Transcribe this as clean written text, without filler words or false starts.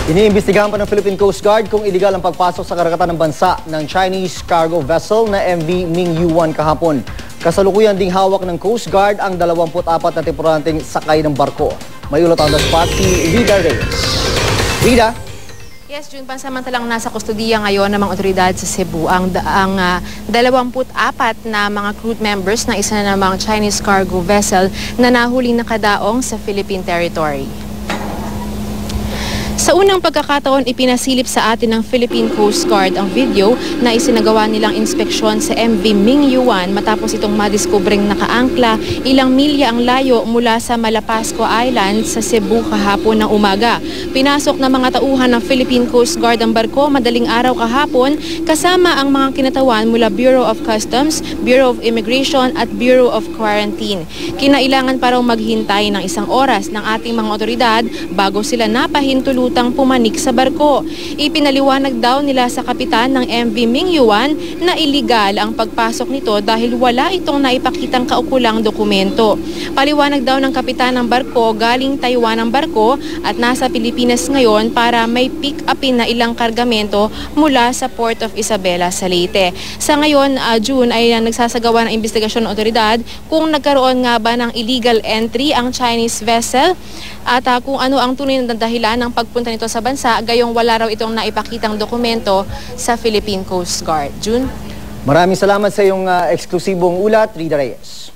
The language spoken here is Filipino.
Iniimbestigahan pa ng Philippine Coast Guard kung iligal ang pagpasok sa karagatan ng bansa ng Chinese cargo vessel na MV Mingyuan kahapon. Kasalukuyan ding hawak ng Coast Guard ang 24 na temporanteng sakay ng barko. May ulat on the spot si Rida Reyes. Rida? Yes, June, pansamantalang nasa kustodiya ngayon ng mga otoridad sa Cebu ang 24 na mga crew members ng isa na namang Chinese cargo vessel na nahuling nakadaong sa Philippine territory. Sa unang pagkakataon, ipinasilip sa atin ng Philippine Coast Guard ang video na isinagawa nilang inspeksyon sa MV Mingyuan matapos itong madiskubring nakaangkla ilang milya ang layo mula sa Malapasco Island sa Cebu kahapon ng umaga. Pinasok ng mga tauhan ng Philippine Coast Guard ang barko madaling araw kahapon kasama ang mga kinatawan mula Bureau of Customs, Bureau of Immigration at Bureau of Quarantine. Kinailangan pa raw maghintay ng isang oras ng ating mga otoridad bago sila napahintulutang pumanik sa barko. Ipinaliwanag daw nila sa kapitan ng MV Mingyuan na iligal ang pagpasok nito dahil wala itong naipakitang kaukulang dokumento. Paliwanag daw ng kapitan ng barko galing Taiwan ang barko at nasa Pilipinas ngayon para may pick-upin na ilang kargamento mula sa Port of Isabela sa Leyte. Sa ngayon, June, ay nagsasagawa ng investigasyon ng otoridad kung nagkaroon nga ba ng illegal entry ang Chinese vessel at kung ano ang tunay na dahilan ng pagpunta nito sa bansa, gayong wala raw itong naipakitang dokumento sa Philippine Coast Guard. June? Maraming salamat sa iyong eksklusibong ulat, Rida Reyes.